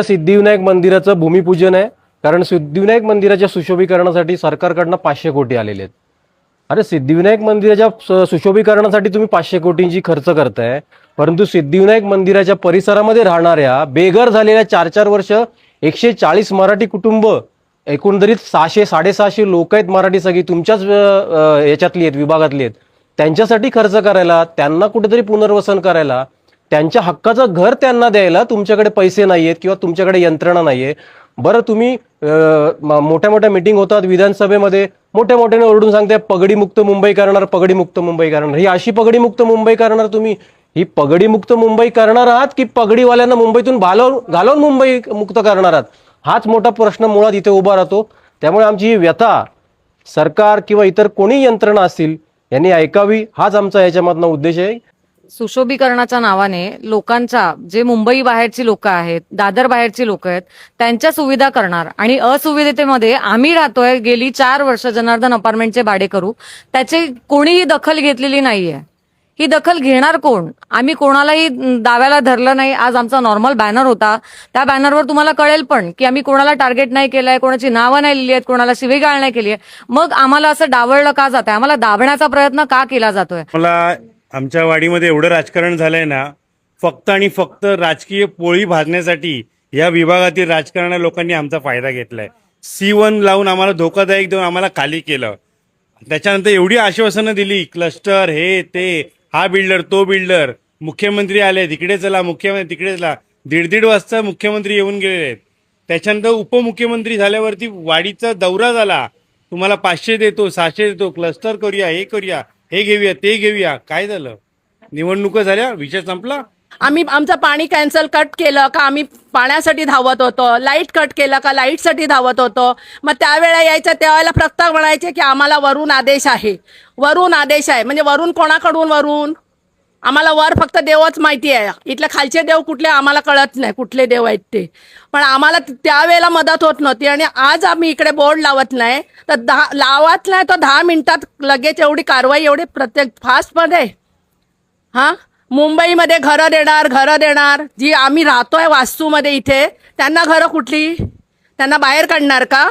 सिद्धिविनायक मंदिराचं भूमिपूजन आहे. कारण सिद्धिविनायक मंदिराच्या सुशोभीकरणासाठी सरकारकडनं 500 कोटी आलेले आहेत. अरे सिद्धिविनायक मंदिराच्या सुशोभीकरणासाठी तुम्ही 500 कोटींची खर्च करताय, परंतु सिद्धिविनायक मंदिराच्या परिसरामध्ये राहणाऱ्या बेघर झालेल्या 4-4 वर्ष 140 मराठी कुटुंब, एकंदरीत 600-650 लोक आहेत मराठी, सगळी तुमच्याच याच्यातली आहेत, विभागातली आहेत. त्यांच्यासाठी खर्च करायला, त्यांना कुठेतरी पुनर्वसन करायला, त्यांच्या हक्काचं घर त्यांना द्यायला तुमच्याकडे पैसे नाहीयेत किंवा तुमच्याकडे यंत्रणा नाहीये. बरं तुम्ही मोठ्या मोठ्या मीटिंग होतात विधानसभेमध्ये, मोठ्या मोठ्याने ओरडून सांगताय पगडी मुक्त मुंबई करणार, पगडी मुक्त मुंबई करणार. ही अशी पगडी मुक्त मुंबई करणार तुम्ही? ही पगडी मुक्त मुंबई करणार आहात की पगडीवाल्यांना मुंबईतून घालवून मुंबई मुक्त करणार आहात? हाच मोठा प्रश्न मुळात इथे उभा राहतो. त्यामुळे आमची ही व्यथा सरकार किंवा इतर कोणी यंत्रणा असतील यांनी ऐकावी, हाच आमचा याच्यामधला उद्देश आहे. सुशोभीकरणाच्या नावाने लोकांच्या, जे मुंबई बाहेरची लोक आहेत, दादर बाहेरची लोक आहेत, त्यांच्या सुविधा करणार आणि असुविधेमध्ये आम्ही राहतोय गेली 4 वर्ष जनार्दन अपार्टमेंटचे भाडे करू, त्याची कोणीही दखल घेतलेली नाहीये. ही दखल घेणार कोण? आम्ही कोणालाही दाव्याला धरलं नाही. आज आमचा नॉर्मल बॅनर होता, त्या बॅनरवर तुम्हाला कळेल पण की आम्ही कोणाला टार्गेट नाही केलंय, कोणाची नावं नाही लिहिली आहेत, कोणाला शिवीगाळ नाही केली आहे. मग आम्हाला असं डावळलं का जात आहे? आम्हाला दाबण्याचा प्रयत्न का केला जातोय? मला आमच्या वाडीमध्ये एवढं राजकारण झालंय ना, फक्त आणि फक्त राजकीय पोळी भाजण्यासाठी या विभागातील राजकारण लोकांनी आमचा फायदा घेतलाय. C1 लावून आम्हाला धोकादायक देऊन आम्हाला खाली केलं. त्याच्यानंतर एवढी आश्वासनं दिली, क्लस्टर हे ते, हा बिल्डर तो बिल्डर, मुख्यमंत्री आले तिकडे चला, मुख्यमंत्री तिकडे चला. 1:30 वाजता मुख्यमंत्री येऊन गेलेले आहेत. त्याच्यानंतर उपमुख्यमंत्री झाल्यावरती वाडीचा दौरा झाला, तुम्हाला 500 देतो, 600 देतो, क्लस्टर करूया, हे करूया, हे घेऊया, ते घेऊया. काय झालं? निवडणुका झाल्या, विषय संपला. आम्ही आमचं पाणी कॅन्सल कट केलं का आम्ही पाण्यासाठी धावत होतो, लाईट कट केलं का लाईटसाठी धावत होतो. मग त्यावेळेला यायचं, त्यावेळेला प्रस्ताव म्हणायचे की आम्हाला वरून आदेश आहे, वरून आदेश आहे. म्हणजे वरून कोणाकडून? वरून आम्हाला वर फक्त देवच माहिती आहे, इथले खालचे देव कुठले आम्हाला कळत नाही, कुठले देव आहेत ते. पण आम्हाला त्यावेळेला मदत होत नव्हती. आणि आज आम्ही इकडे बोर्ड लावत नाही तर लावत नाही तर 10 मिनिटात लगेच एवढी कारवाई, एवढी प्रत्येक फास्टमध्ये. हां, मुंबईमध्ये घरं देणार, जी आम्ही राहतोय वास्तूमध्ये इथे, त्यांना घरं कुठली? त्यांना बाहेर काढणार का?